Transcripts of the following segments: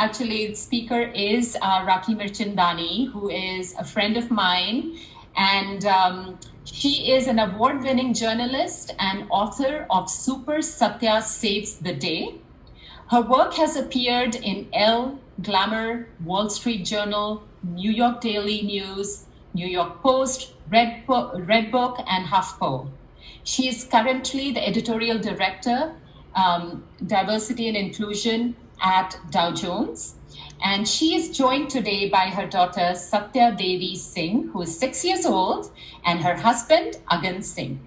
actually, the speaker is Raakhee Mirchandani, who is a friend of mine. And she is an award-winning journalist and author of Super Satya Saves the Day. Her work has appeared in Elle, Glamour, Wall Street Journal, New York Daily News, New York Post, Red Book, and HuffPo. She is currently the editorial director, diversity and inclusion at Dow Jones. And she is joined today by her daughter, Satya Devi Singh, who is 6 years old, and her husband, Agan Singh.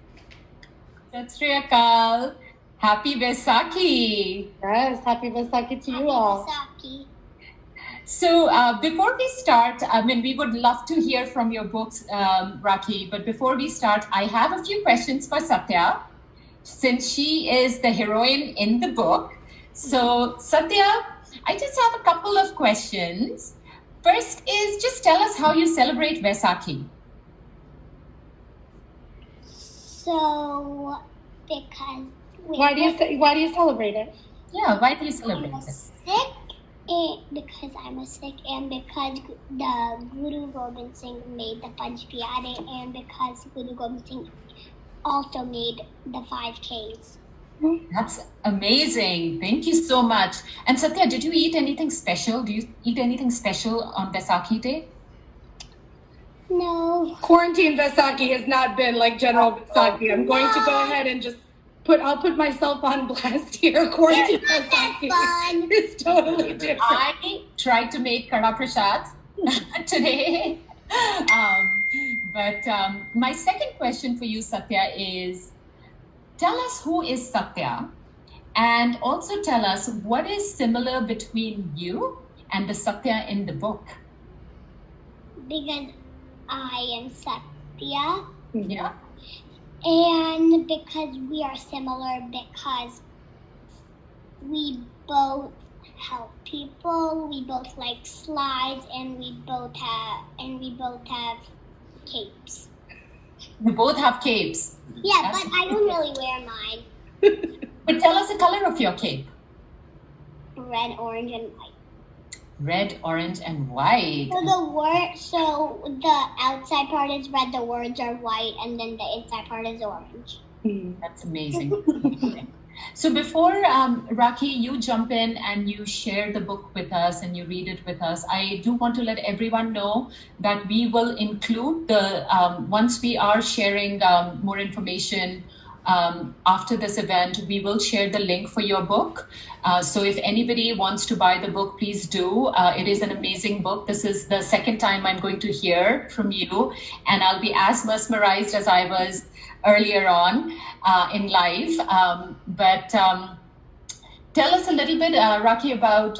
Sat Sri Akal. Happy Vaisakhi. Yes, happy Vaisakhi to you all. Vaisakhi. So before we start, we would love to hear from your books, Raakhee. But before we start, I have a few questions for Satya, since she is the heroine in the book. So Satya, I just have a couple of questions. First is, just tell us how you celebrate Vaisakhi. So, because Why do you celebrate it? Yeah, why do you celebrate I'm it? sick, because I'm sick, and because the Guru Gobind Singh made the Panch Pyare, and because Guru Gobind Singh also made the 5Ks. That's amazing. Thank you so much. And Satya, did you eat anything special? Do you eat anything special on Vaisakhi Day? No. Quarantine Vaisakhi has not been like general Vaisakhi. I'm going to go ahead and just I'll put myself on blast here. Quarantine Vaisakhi fun. is totally different. I tried to make Kada Prasad today. But my second question for you, Satya, is tell us who is Satya, and also tell us what is similar between you and the Satya in the book. Because I am Satya. Yeah. And because we are similar, because we both help people, we both like slides, and we both have capes. We both have capes. Yeah, That's but I don't really wear mine. But tell us the color of your cape. Red, orange, and white. Red, orange, and white. So the outside part is red, the words are white, and then the inside part is orange. That's amazing. So before Raakhee, you jump in and you share the book with us and you read it with us, I do want to let everyone know that we will include the, once we are sharing more information after this event, we will share the link for your book. So if anybody wants to buy the book, please do. It is an amazing book. This is the second time I'm going to hear from you, and I'll be as mesmerized as I was earlier on in live. But tell us a little bit, Raakhee, about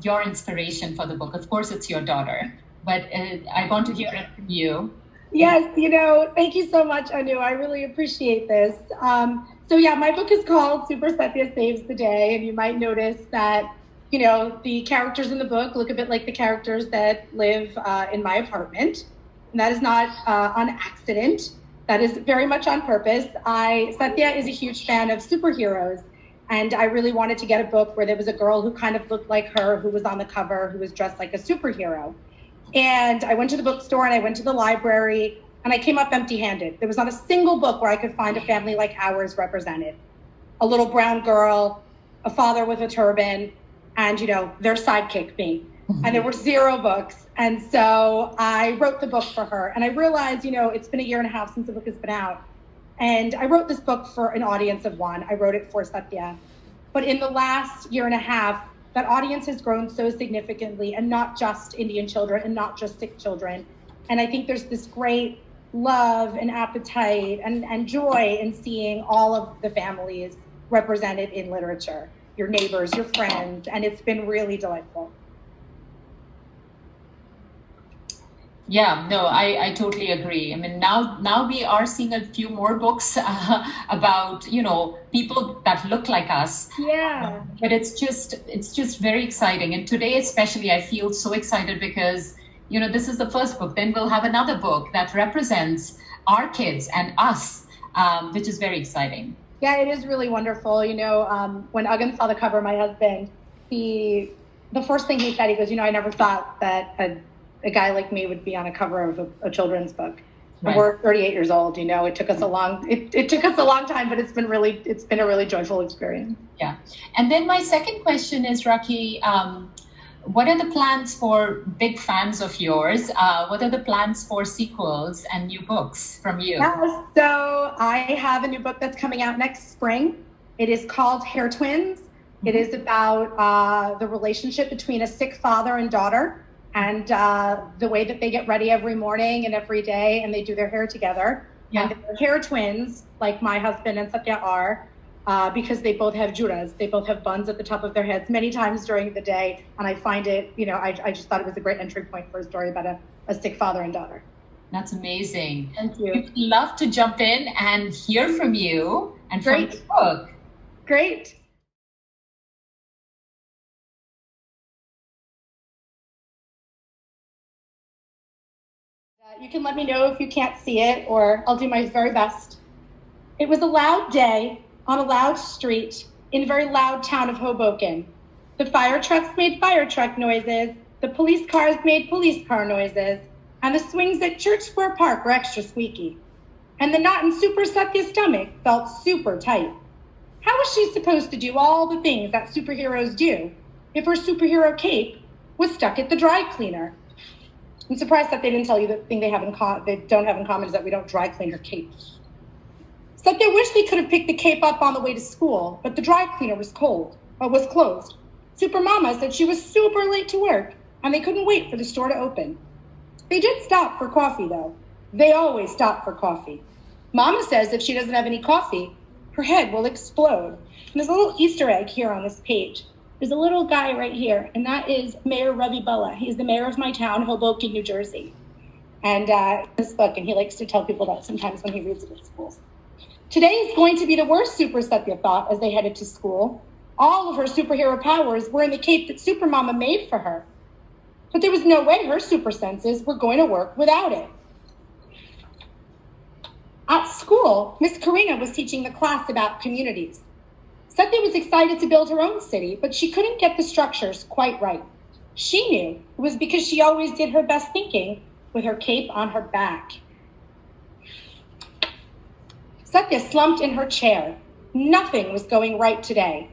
your inspiration for the book. Of course, it's your daughter, but I want to hear it from you. Yes, thank you so much, Anu. I really appreciate this. So yeah, my book is called Super Satya Saves the Day, and you might notice that, the characters in the book look a bit like the characters that live in my apartment. And that is not on accident. That is very much on purpose. Satya is a huge fan of superheroes, and I really wanted to get a book where there was a girl who kind of looked like her, who was on the cover, who was dressed like a superhero. And I went to the bookstore and I went to the library and I came up empty-handed. There was not a single book where I could find a family like ours represented. A little brown girl, a father with a turban, and their sidekick, me. And there were 0 books. And so I wrote the book for her. And I realized, it's been a year and a half since the book has been out. And I wrote this book for an audience of one. I wrote it for Satya. But in the last year and a half, that audience has grown so significantly, and not just Indian children and not just Sikh children. And I think there's this great love and appetite and joy in seeing all of the families represented in literature, your neighbors, your friends, and it's been really delightful. Yeah, no, I totally agree. I mean, now we are seeing a few more books about, people that look like us. Yeah. But it's just very exciting. And today especially, I feel so excited because, this is the first book. Then we'll have another book that represents our kids and us, which is very exciting. Yeah, it is really wonderful. When Agan saw the cover, my husband, he the first thing he said, he goes, I never thought that a guy like me would be on a cover of a children's book. Right. We're 38 years old. It took us a long time, but it's been a really joyful experience. Yeah. And then my second question is, Raakhee, what are the plans for big fans of yours? What are the plans for sequels and new books from you? Yeah, so I have a new book that's coming out next spring. It is called Hair Twins. Mm-hmm. It is about the relationship between a sick father and daughter, and the way that they get ready every morning and every day, and they do their hair together. Yeah. And they're hair twins, like my husband and Satya are, because they both have juras. They both have buns at the top of their heads many times during the day. And I find it, I just thought it was a great entry point for a story about a sick father and daughter. That's amazing. Thank you. We'd love to jump in and hear from you and from the book. Great. You can let me know if you can't see it, or I'll do my very best. It was a loud day on a loud street in a very loud town of Hoboken. The fire trucks made fire truck noises, the police cars made police car noises, and the swings at Church Square Park were extra squeaky. And the knot in Super Satya's stomach felt super tight. How was she supposed to do all the things that superheroes do if her superhero cape was stuck at the dry cleaner? I'm surprised that they didn't tell you the thing they don't have in common is that we don't dry clean her capes. Satya wished they could have picked the cape up on the way to school, but the dry cleaner was closed. Super Mama said she was super late to work, and they couldn't wait for the store to open. They did stop for coffee, though. They always stop for coffee. Mama says if she doesn't have any coffee, her head will explode. And there's a little Easter egg here on this page. There's a little guy right here, and that is Mayor Ravi Bulla. He's the mayor of my town, Hoboken, New Jersey. And this book, and he likes to tell people that sometimes when he reads it at schools. Today is going to be the worst, Super Satya thought as they headed to school. All of her superhero powers were in the cape that Super Mama made for her. But there was no way her super senses were going to work without it. At school, Miss Karina was teaching the class about communities. Satya was excited to build her own city, but she couldn't get the structures quite right. She knew it was because she always did her best thinking with her cape on her back. Satya slumped in her chair. Nothing was going right today.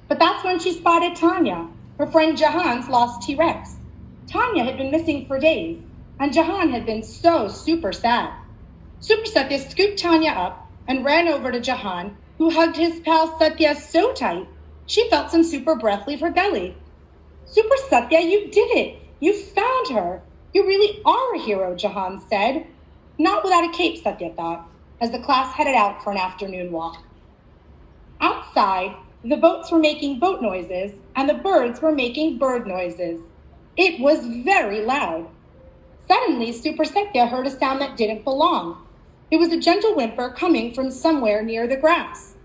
But that's when she spotted Tanya, her friend Jahan's lost T-Rex. Tanya had been missing for days, and Jahan had been so super sad. Super Satya scooped Tanya up and ran over to Jahan, who hugged his pal Satya so tight, she felt some super breath leave her belly. Super Satya, you did it! You found her! You really are a hero, Jahan said. Not without a cape, Satya thought, as the class headed out for an afternoon walk. Outside, the boats were making boat noises, and the birds were making bird noises. It was very loud. Suddenly, Super Satya heard a sound that didn't belong. It was a gentle whimper coming from somewhere near the grass.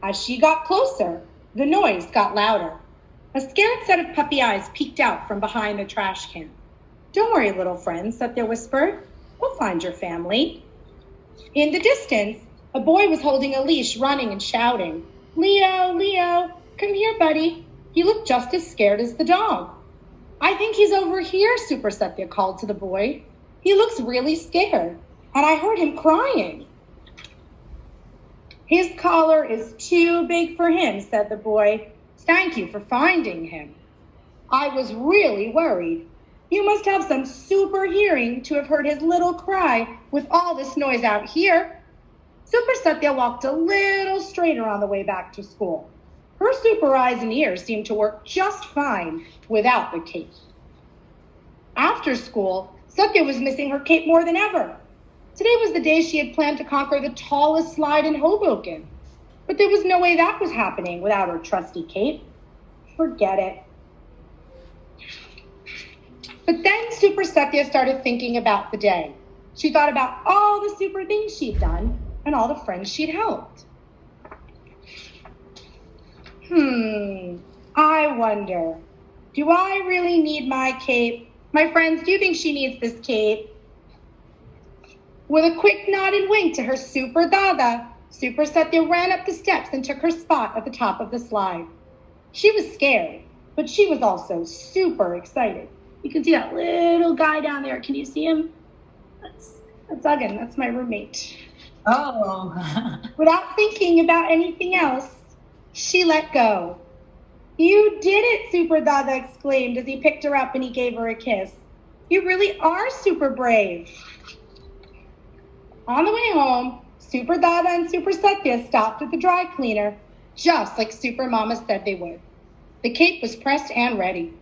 As she got closer, the noise got louder. A scared set of puppy eyes peeked out from behind the trash can. Don't worry, little friend, Satya whispered. We'll find your family. In the distance, a boy was holding a leash, running and shouting. Leo, Leo, come here, buddy. He looked just as scared as the dog. I think he's over here, Super Satya called to the boy. He looks really scared, and I heard him crying. His collar is too big for him, said the boy. Thank you for finding him. I was really worried. You must have some super hearing to have heard his little cry with all this noise out here. Super Satya walked a little straighter on the way back to school. Her super eyes and ears seemed to work just fine without the cape. After school, Satya was missing her cape more than ever. Today was the day she had planned to conquer the tallest slide in Hoboken. But there was no way that was happening without her trusty cape. Forget it. But then Super Satya started thinking about the day. She thought about all the super things she'd done and all the friends she'd helped. I wonder, do I really need my cape? My friends, do you think she needs this cape? With a quick nod and wink to her super dada, Super Satya ran up the steps and took her spot at the top of the slide. She was scared, But she was also super excited. You can see that little guy down there. Can you see him? That's Uggan. That's my roommate. Oh. Without thinking about anything else, she let go. You did it, Super Dada exclaimed as he picked her up and he gave her a kiss. You really are super brave. On the way home, Super Dada and Super Satya stopped at the dry cleaner, just like Super Mama said they would. The cape was pressed and ready.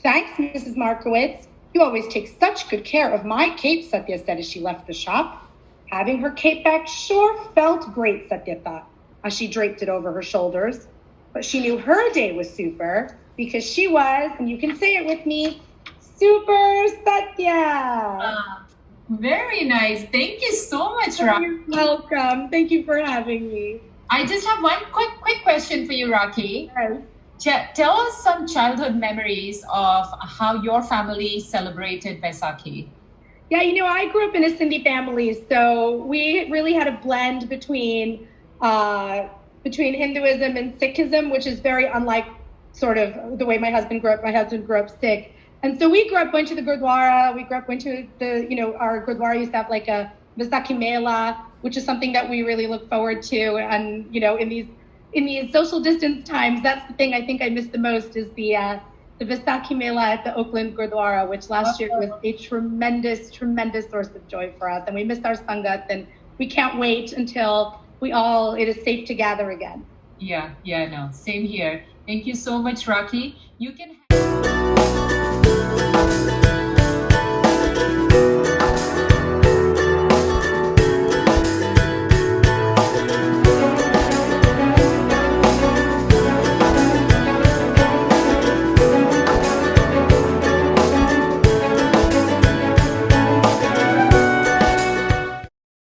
Thanks, Mrs. Markowitz. You always take such good care of my cape, Satya said as she left the shop. Having her cape back sure felt great, Satya thought, as she draped it over her shoulders. But she knew her day was super because she was, and you can say it with me, Super Satya. Very nice. Thank you so much, You're Raakhee. welcome. Thank you for having me. I just have one quick question for you, Raakhee. Yes. Tell us some childhood memories of how your family celebrated Vaisakhi. Yeah, I grew up in a Sindhi family, so we really had a blend between Hinduism and Sikhism, which is very unlike sort of the way my husband grew up. My husband grew up Sikh. And so we grew up going to the Gurdwara. We grew up going to our Gurdwara used to have like a Vaisakhi Mela, which is something that we really look forward to. And, in these social distance times, that's the thing I think I miss the most is the Vaisakhi Mela at the Oakland Gurdwara, which last year was a tremendous, tremendous source of joy for us. And we missed our Sangat, and we can't wait until it is safe to gather again. Yeah, no, same here. Thank you so much, Raakhee. You can